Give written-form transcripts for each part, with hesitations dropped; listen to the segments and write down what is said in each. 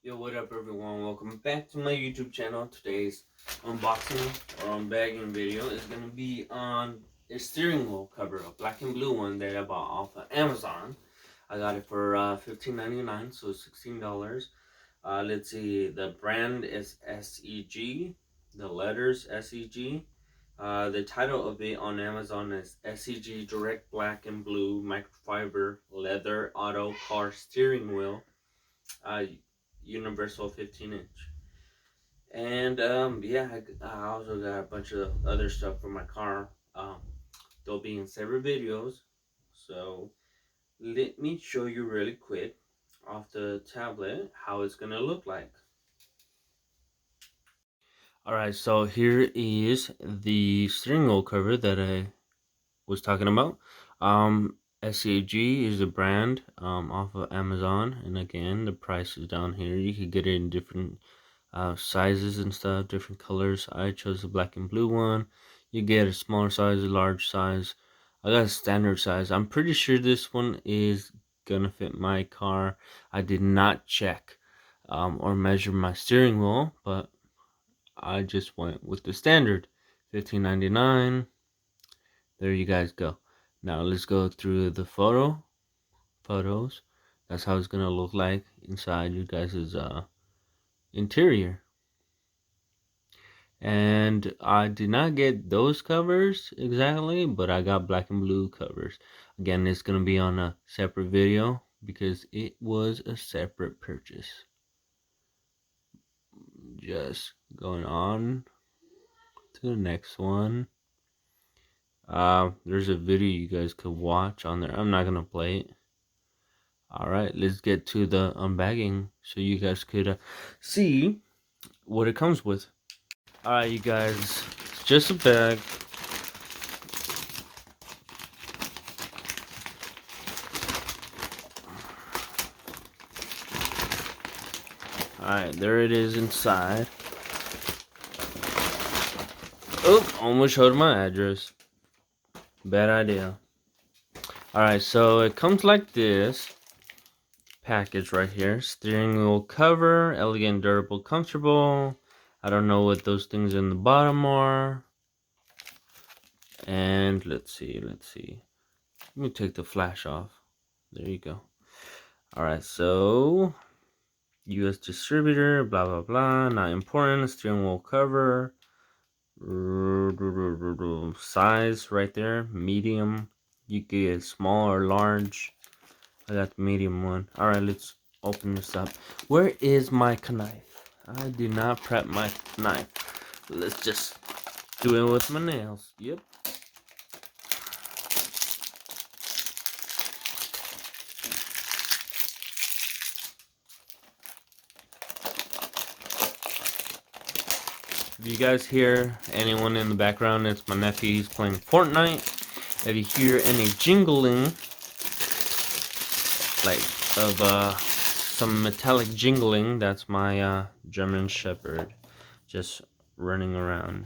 Yo, what up everyone? Welcome back to my YouTube channel. Today's unboxing or unbagging video is going to be on a steering wheel cover, a black and blue one that I bought off of Amazon. I got it for $15.99, so $16. Let's see, the brand is SEG, the letters SEG. The title of it on Amazon is SEG Direct Black and Blue Microfiber Leather Auto Car Steering Wheel. Universal 15-inch. And yeah, I also got a bunch of other stuff for my car. They'll be in separate videos. So let me show you really quick off the tablet how it's gonna look like. Alright, so here is the steering wheel cover that I was talking about. SEG is a brand off of Amazon, and again the price is down here. You could get it in different sizes and stuff, different colors. I chose the black and blue one. You get a smaller size, a large size. I got a standard size. I'm pretty sure this one is gonna fit my car. I did not check or measure my steering wheel, but I just went with the standard. $15.99. There you guys go. Now let's go through the photos. That's how it's gonna look like inside you guys' interior. And I did not get those covers exactly, but I got black and blue covers. Again, it's gonna be on a separate video because it was a separate purchase. Just going on to the next one. There's a video you guys could watch on there. I'm not gonna play it. Alright, let's get to the unbagging so you guys could see what it comes with. Alright, you guys, it's just a bag. Alright, there it is inside. Oh, almost showed my address. Bad idea. Alright, so it comes like this package right here. Steering wheel cover, elegant, durable, comfortable. I don't know what those things in the bottom are. And let's see. Let me take the flash off. There you go. Alright, so US distributor, blah blah blah, not important. Steering wheel cover, size right there, medium. You can get small or large. I got the medium one. Alright, let's open this up. Where is my knife? I did not prep my knife. Let's just do it with my nails. Yep. If you guys hear anyone in the background, it's my nephew. He's playing Fortnite. If you hear any jingling, like of some metallic jingling, that's my German Shepherd just running around.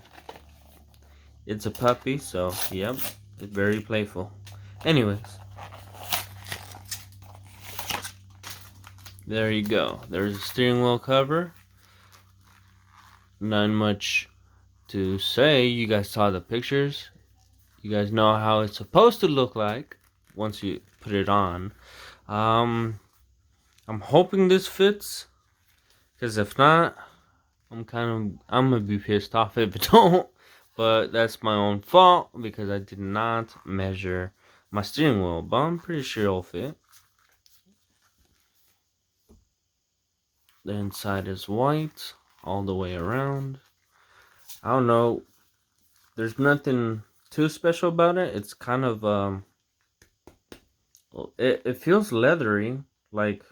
It's a puppy, so yep, it's very playful. Anyways, there you go. There's a steering wheel cover. Not much to say. You guys saw the pictures. You guys know how it's supposed to look like once you put it on. I'm hoping this fits, because if not, I'm gonna be pissed off if it don't. But that's my own fault because I did not measure my steering wheel. But I'm pretty sure it'll fit. The inside is white all the way around. I don't know. There's nothing too special about it. It's kind of it feels leathery, like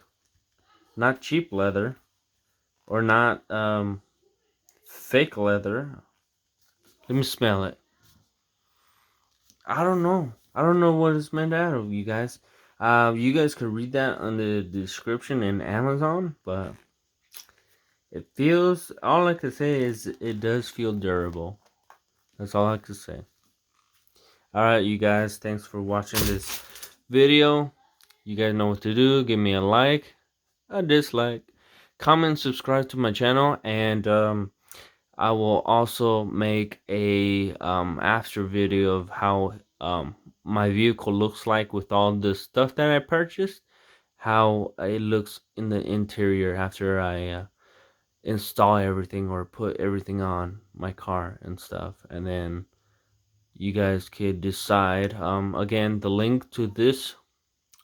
not cheap leather or not fake leather. Let me smell it. I don't know what it's made out of, you guys. You guys could read that on the description in Amazon, but it feels, all I can say is it does feel durable. That's all I can say. Alright, you guys, thanks for watching this video. You guys know what to do. Give me a like, a dislike, comment, subscribe to my channel, and I will also make a after video of how my vehicle looks like with all the stuff that I purchased, how it looks in the interior after I install everything or put everything on my car and stuff, and then you guys could decide. Again, the link to this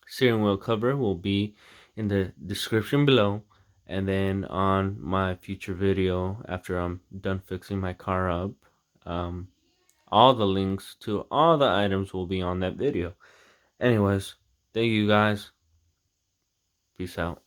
steering wheel cover will be in the description below, and then on my future video after I'm done fixing my car up, um, all the links to all the items will be on that video. Anyways, thank you guys. Peace out.